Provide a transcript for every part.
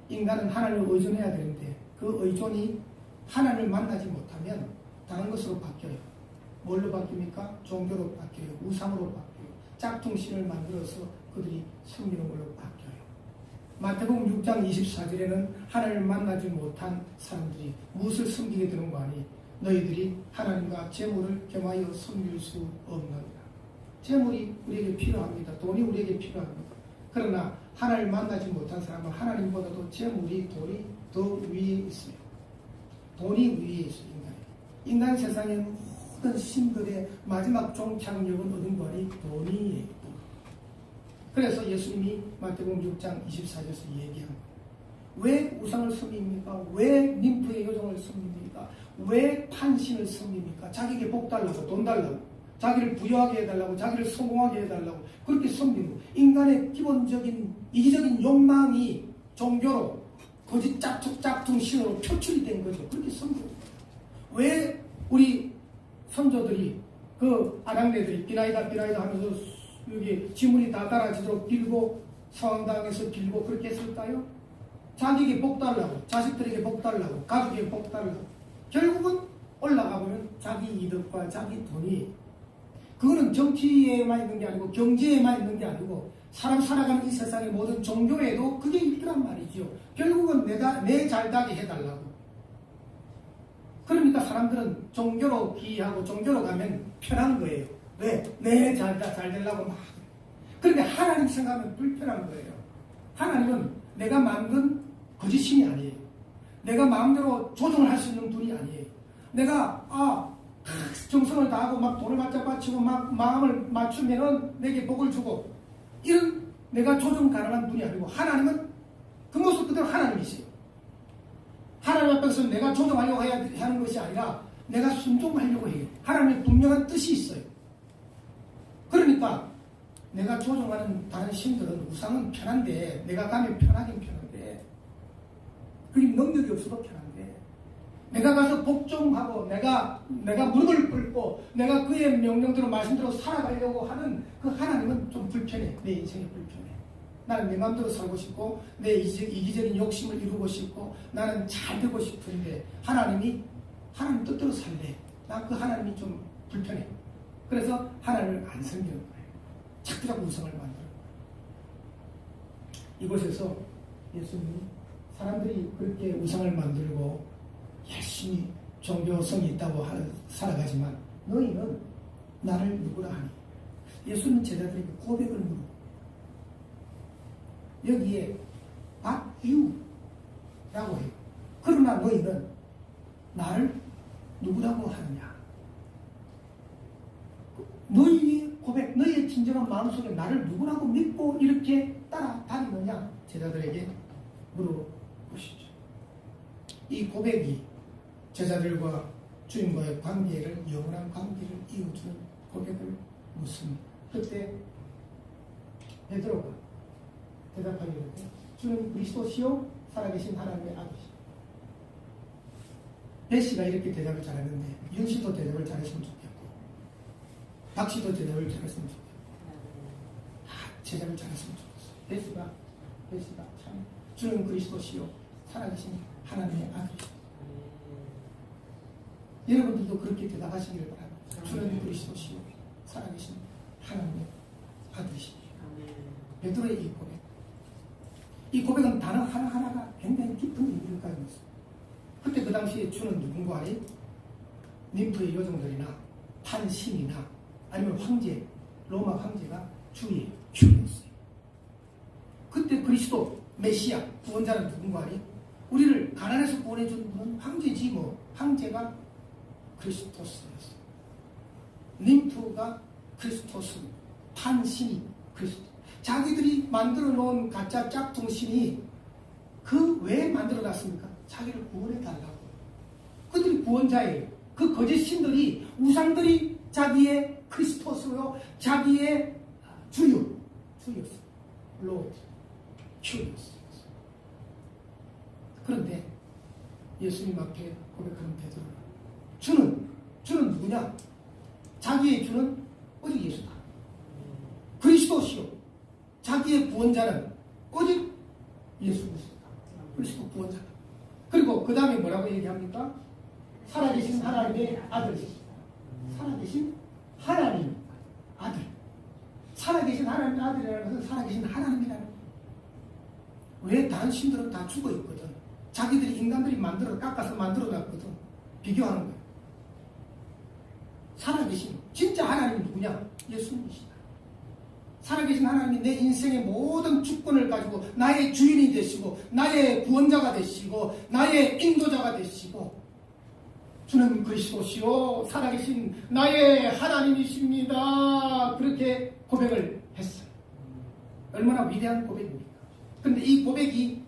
인간은 하나님을 의존해야 되는데 그 의존이 하나님을 만나지 못하면 다른 것으로 바뀌어요. 뭘로 바뀝니까? 종교로 바뀌어요. 우상으로 바뀌어요. 짝퉁신을 만들어서 그들이 섬기는 걸로 바뀌어요. 마태복음 6장 24절에는 하나님을 만나지 못한 사람들이 무엇을 섬기게 되는 거 아니? 너희들이 하나님과 재물을 겸하여 섬길 수 없느니라. 재물이 우리에게 필요합니다. 돈이 우리에게 필요합니다. 그러나 하나님을 만나지 못한 사람은 하나님보다도 재물이, 돈이 더 위에 있어요. 돈이 위에 있어요. 인간 세상의 모든 신들의 마지막 종착역은 어딘 거니? 돈이에요. 그래서 예수님이 마태복음 6장 24절에서 얘기한 거예요. 왜 우상을 섬깁니까? 왜 ним프의 요정을 섬깁니까? 왜 판신을 섬깁니까? 자기에게 복 달라고, 돈 달라고, 자기를 부유하게 해달라고, 자기를 성공하게 해달라고 그렇게 섬기고, 인간의 기본적인 이기적인 욕망이 종교로 거짓 짝퉁 신으로 표출이 된 거죠. 그렇게 섬기고. 왜 우리 선조들이 그 아낙네들이 비나이다 하면서 여기 지문이 다 달아지도록 빌고 서왕당에서 빌고 그렇게 했을까요? 자기에게 복 달라고, 자식들에게 복 달라고, 가족에게 복 달라고. 결국은 올라가보면 자기 이득과 자기 돈이, 그거는 정치에만 있는 게 아니고 경제에만 있는 게 아니고 사람 살아가는 이 세상의 모든 종교에도 그게 있더란 말이죠. 결국은 내 잘되게 해달라고. 그러니까 사람들은 종교로 기하고 종교로 가면 편한 거예요. 왜? 내 잘 되려고 막. 그런데 하나님 생각하면 불편한 거예요. 하나님은 내가 만든 거짓신이 아니에요. 내가 마음대로 조정을 할 수 있는 분이 아니에요. 내가 정성을 다하고 막 돈을 바치고 막 마음을 맞추면은 내게 복을 주고 이런 내가 조정 가능한 분이 아니고 하나님은 그 모습 그대로 하나님이세요. 하나님 앞에서 내가 조정하려고 해야 하는 것이 아니라 내가 순종하려고 해요. 하나님의 분명한 뜻이 있어요. 그러니까 내가 조종하는 다른 신들은 우상은 편한데 내가 가면 편하긴 편한데 그게 능력이 없어도 편한데 내가 가서 복종하고 내가 무릎을 꿇고 내가 그의 명령대로 말씀대로 살아가려고 하는 그 하나님은 좀 불편해. 내 인생이 불편해. 나는 내 마음대로 살고 싶고 내 이기적인 욕심을 이루고 싶고 나는 잘 되고 싶은데 하나님 뜻대로 살래. 난 그 하나님이 좀 불편해. 그래서 하나님을 안 섬기는 거예요. 자꾸 우상을 만드는 거예요. 이곳에서 예수님이 사람들이 그렇게 우상을 만들고 열심히 종교성이 있다고 살아가지만 너희는 나를 누구라 하니? 예수님 제자들에게 고백을 물고 여기에 but you라고 해요. 그러나 너희는 나를 누구라고 하느냐? 너희의 고백, 너희의 진정한 마음속에 나를 누구라고 믿고 이렇게 따라다니느냐? 제자들에게 물어보시죠. 이 고백이 제자들과 주님과의 관계를, 영원한 관계를 이어주는 고백을 묻습니다. 그때 베드로가 대답하기를 주는 그리스도시요 살아계신 하나님의 아들이시오. 배씨가 이렇게 대답을 잘했는데 윤씨도 대답을 잘했으면 좋겠고 박씨도 대답을 잘했으면 좋겠고 제자를 잘했으면 좋겠어. 배씨가 참 주는 그리스도시요 살아계신 하나님의 아들이시오. 여러분들도 그렇게 대답하시기를 바랍니다. 주는 그리스도시요 살아계신 하나님의 아들이시오. 베드로의 이 고백, 이 고백은 단어 하나하나가 굉장히 깊은 의미를 가지고 있습니다. 그때 그 당시에 주는 누군가 아니? ним프의 요정들이나 판신이나 아니면 황제, 로마 황제가 주의 주였어요. 그때 그리스도 메시아 구원자는 누군가 아니? 우리를 가난에서 구원해준 분은 황제지 뭐. 황제가 크리스토스였어요. ним프가 크리스토스, 판신이 크리스토스. 자기들이 만들어 놓은 가짜 짝퉁신이 그 왜 만들어 놨습니까? 자기를 구원해 달라고. 그들이 구원자예요. 그 거짓 신들이, 우상들이 자기의 크리스토스로 자기의 주였어요. 로드, 주였어요. 그런데 예수님 앞에 고백하는 베드로는 주는 누구냐? 자기의 주는 오직 예수다. 그리스도시요. 자기의 구원자는 오직 예수 그리스도다. 그리스도 구원자다. 그리고 그 다음에 뭐라고 얘기합니까? 살아계신 하나님의 아들이시다. 살아계신 하나님 아들. 살아계신 하나님의 아들이라는 것은 살아계신 하나님이라는 거예요. 왜 다른 신들은 다 죽어 있거든. 자기들이 인간들이 만들어 깎아서 만들어 놨거든. 비교하는 거예요. 살아계신 진짜 하나님이 누구냐? 예수님이시다. 살아계신 하나님이 내 인생의 모든 주권을 가지고 나의 주인이 되시고 나의 구원자가 되시고 나의 인도자가 되시고 주는 그리스도시요 살아계신 나의 하나님이십니다. 그렇게 고백을 했어요. 얼마나 위대한 고백입니까? 그런데 이 고백이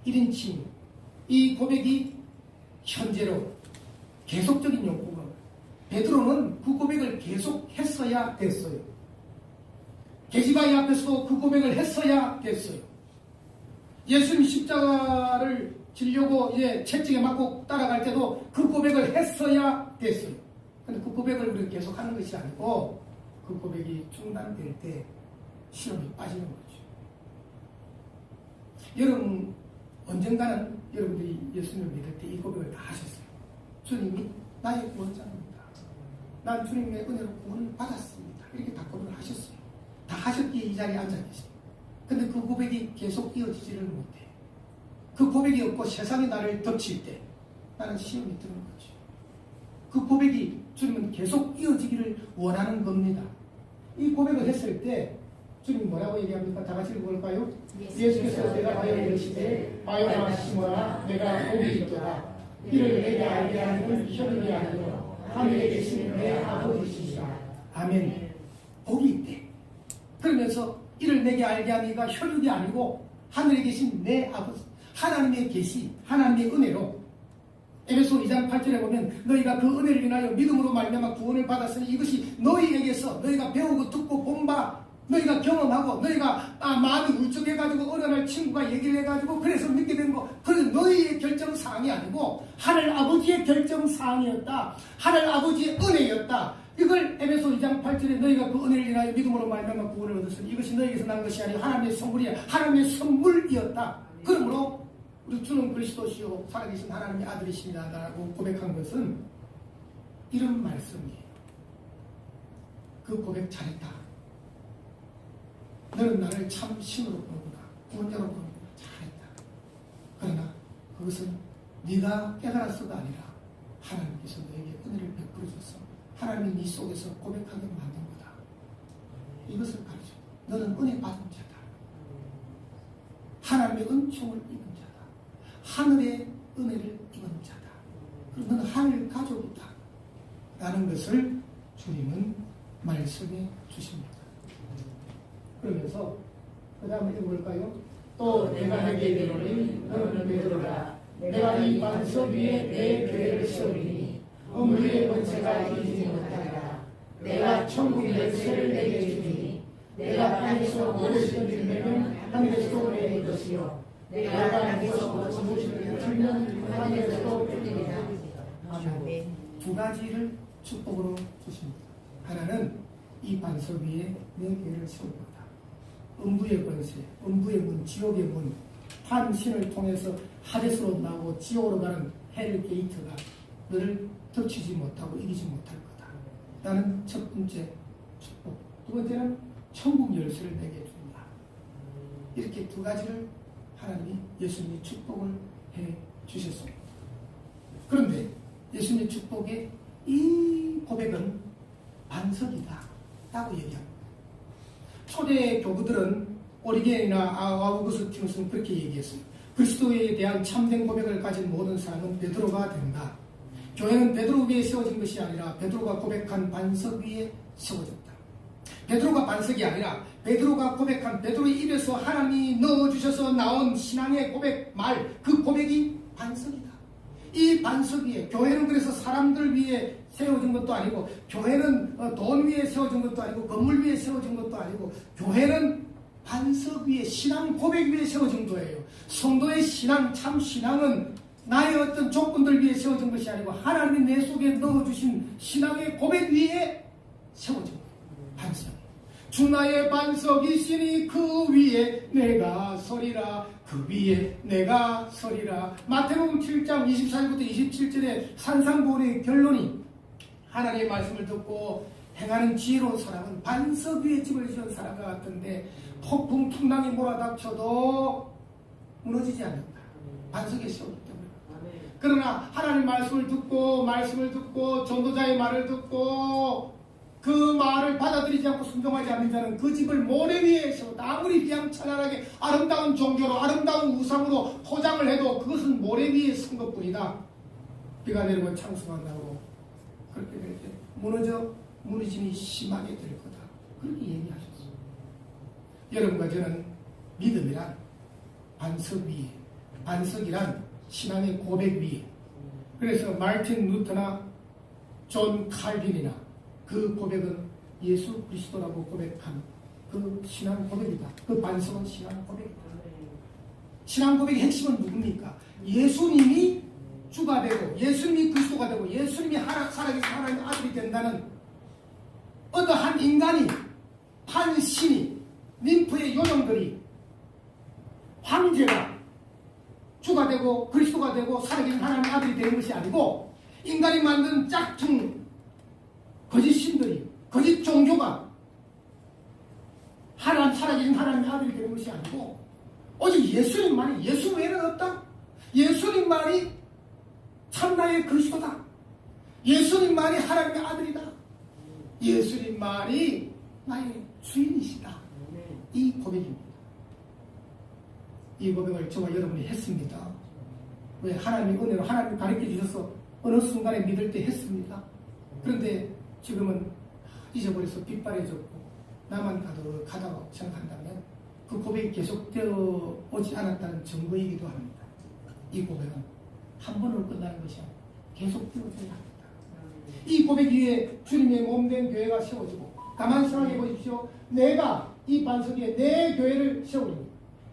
1인칭, 이 고백이 현재로 계속적인 용법은 베드로는 그 고백을 계속 했어야 됐어요. 계시바위 앞에서도 그 고백을 했어야 됐어요. 예수님 십자가를 지려고 채찍에 맞고 따라갈 때도 그 고백을 했어야 됐어요. 근데 그 고백을 우리가 계속 하는 것이 아니고 그 고백이 중단될 때 시험이 빠지는 거죠. 여러분 언젠가는 여러분들이 예수님을 믿을 때 이 고백을 다 하셨어요. 주님이 나의 구원자입니다. 난 주님의 은혜로 구원을 받았습니다. 이렇게 다 고백을 하셨어요. 다 하셨기에 이 자리에 앉아 계십니다. 근데 그 고백이 계속 이어지지를 못해. 그 고백이 없고 세상이 나를 덮칠 때 나는 시험이 드는 거죠. 그 고백이 주님은 계속 이어지기를 원하는 겁니다. 이 고백을 했을 때 주님이 뭐라고 얘기합니까? 다 같이 읽어볼까요? 예수께서 내가 하여 이르시되 바요나 시모나 내가 복이 있도다. 이를 내게 알게 하는 혈육이 아니요 하늘에 계신 내 아버지시라. 아멘. 복이 있대. 그러면서 이를 내게 알게 하니가 혈육이 아니고 하늘에 계신 내 아버지, 하나님의 계시, 하나님의 은혜로 에베소 2장 8절에 보면 너희가 그 은혜를 인하여 믿음으로 말미암아 구원을 받았으니 이것이 너희에게서 너희가 배우고 듣고 본 바 너희가 경험하고 너희가 마음이 울적해가지고 어려날 친구가 얘기를 해가지고 그래서 믿게 된 거 그건 너희의 결정사항이 아니고 하늘 아버지의 결정사항이었다. 하늘 아버지의 은혜였다. 이걸 에베소 2장 8절에 너희가 그 은혜를 인하여 믿음으로 말미암아 구원을 얻었으니 이것이 너희에게서 난 것이 아니라 하나님의 선물이야. 하나님의 선물이었다. 그러므로 우리 주는 그리스도시요 살아계신 하나님의 아들이십니다 라고 고백한 것은 이런 말씀이에요. 그 고백 잘했다. 너는 나를 참 신으로 보는구나. 구원자로 보는구나. 잘했다. 그러나 그것은 네가 깨달았어가 아니라 하나님께서 너에게 은혜를 베풀어줘서 하나님이 네 속에서 고백하게 만든 거다. 이것을 가르쳐. 너는 은혜 받은 자다. 하나님의 은총을 입은 자다. 하늘의 은혜를 입은 자다. 그리고 너는 하늘 가족이다. 라는 것을 주님은 말씀해 주십니다. 그러면서 그 다음에 뭘까요? 또 내가 내게 이르노니 너는 베드로라. 내가 이 반석 위에 내 교회를 세우리니 음부의 권세가 이기지 못하리라. 내가 천국의 열쇠를 내게 주리니 내가 땅에서 무엇을 들면 하늘에서도 내릴 것이요 내가 땅에서 무엇을 들면 하늘에서도 들리리라. 두 가지를 축복으로 주십니다. 하나는 이 반석 위에 내 교회를 세울 거다. 음부의 권세, 음부의 문, 지옥의 문, 한 신을 통해서 하데스로 나오고 지옥으로 가는 헬 게이트가 너를 덮치지 못하고 이기지 못할 거다. 나는 첫 번째 축복. 두 번째는 천국 열쇠를 내게 준다. 이렇게 두 가지를 하나님이 예수님이 축복을 해 주셨습니다. 그런데 예수님의 축복의 이 고백은 반석이다 라고 얘기합니다. 초대 교부들은 오리겐이나 아우구스티누스는 그렇게 얘기했어요. 그리스도에 대한 참된 고백을 가진 모든 사람은 베드로가 된다. 교회는 베드로 위에 세워진 것이 아니라 베드로가 고백한 반석 위에 세워졌다. 베드로가 반석이 아니라 베드로가 고백한 베드로의 입에서 하나님이 넣어주셔서 나온 신앙의 고백 말, 그 고백이 반석이다. 이 반석 위에, 교회는 그래서 사람들 위에 세워진 것도 아니고, 교회는 돈 위에 세워진 것도 아니고, 건물 위에 세워진 것도 아니고, 교회는 반석 위에, 신앙 고백 위에 세워진 거예요. 성도의 신앙, 참 신앙은 나의 어떤 조건들 위에 세워진 것이 아니고 하나님이 내 속에 넣어주신 신앙의 고백 위에 세워진 거예요. 반석. 주 나의 반석이시니 그 위에 내가 서리라. 그 위에 내가 서리라. 마태복음 7장 24절부터 27절의 산상보훈의 결론이 하나님의 말씀을 듣고 행하는 지혜로운 사람은 반석 위에 집을 지은 사람과 같은데 폭풍 풍랑이 몰아닥쳐도 무너지지 않는다. 반석에 세우기 때문에. 그러나 하나님의 말씀을 듣고 전도자의 말을 듣고 그 말을 받아들이지 않고 순종하지 않는 자는 그 집을 모래 위에 세웠다. 아무리 휘황찬란하게 아름다운 종교로 아름다운 우상으로 포장을 해도 그것은 모래 위에 쓴 것뿐이다. 비가 내리고 창수한다고 그렇게 될 때 무너짐이 심하게 될 거다. 그렇게 얘기하셨어요. 여러분과 저는 믿음이란 반석 위에, 반석이란 신앙의 고백 위에. 그래서 마르틴 루터나 존 칼빈이나 그 고백은 예수 그리스도라고 고백한 그 신앙 고백이다. 그 반석은 신앙 고백이다. 신앙 고백의 핵심은 누굽니까? 예수님이 주가 되고 예수님이 그리스도가 되고 예수님이 살아계신 하나님의 아들이 된다는 어떠한 인간이 판신이 림프의 요정들이 황제가 주가 되고 그리스도가 되고 살아계신 하나님의 아들이 되는 것이 아니고 인간이 만든 짝퉁 거짓 신들이 거짓 종교가 살아계신 하나님의 아들이 되는 것이 아니고 오직 예수님만이, 예수 외에는 없다. 예수님만이 참나의 그리스도다. 예수님만이 하나님의 아들이다. 예수님만이 나의 주인이시다. 이 고백입니다. 이 고백을 저와 여러분이 했습니다. 왜? 하나님의 은혜로 하나님이 가르쳐 주셔서 어느 순간에 믿을 때 했습니다. 그런데 지금은 잊어버려서 빗발해졌고 나만 가다고 생각한다면 그 고백이 계속되어 오지 않았다는 증거이기도 합니다. 이 고백은 한 번으로 끝나는 것이 아니라 계속되어져야 합니다. 이 고백 위에 주님의 몸된 교회가 세워지고 가만히 생각해 보십시오. 내가 이 반석 위에 내 교회를 세우니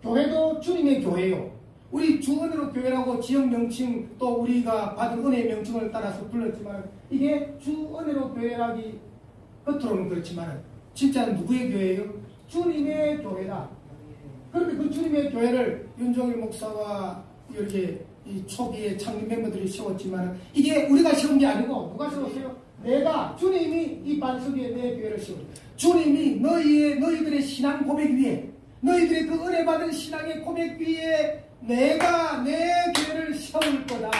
교회도 주님의 교회요. 우리 주은혜로 교회라고 지역 명칭 또 우리가 받은 은혜의 명칭을 따라서 불렀지만 이게 주은혜로 교회라기 겉으로는 그렇지만 진짜는 누구의 교회예요? 주님의 교회다. 그런데 그 주님의 교회를 윤종일 목사와 이렇게 이 초기에 창립 멤버들이 세웠지만 이게 우리가 세운 게 아니고 누가 세웠어요? 내가 주님이 이 반석 위에 내 교회를 세우니 주님이 너희들의 신앙 고백 위에 너희들의 그 은혜 받은 신앙의 고백 위에 내가 내 교회를 세울 거다.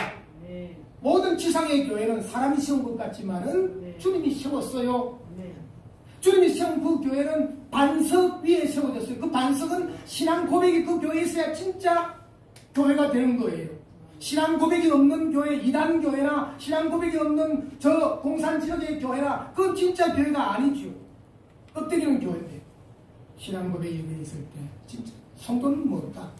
네. 모든 지상의 교회는 사람이 세운 것 같지만은 네. 주님이 세웠어요. 네. 주님이 세운 그 교회는 반석 위에 세워졌어요. 그 반석은 신앙 고백이 그 교회에 있어야 진짜 교회가 되는 거예요. 신앙 고백이 없는 교회, 이단 교회나 신앙 고백이 없는 저 공산 지역의 교회나 그건 진짜 교회가 아니죠. 껍데기는 교회인데 신앙 고백이 있을 때 진짜 성도는 뭐다?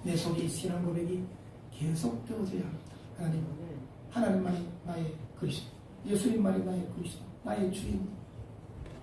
내 속에 신앙 고백이 계속 되어져야 합니다. 하나님만이 나의 그리스도, 예수님만이 나의 그리스도, 나의 주인,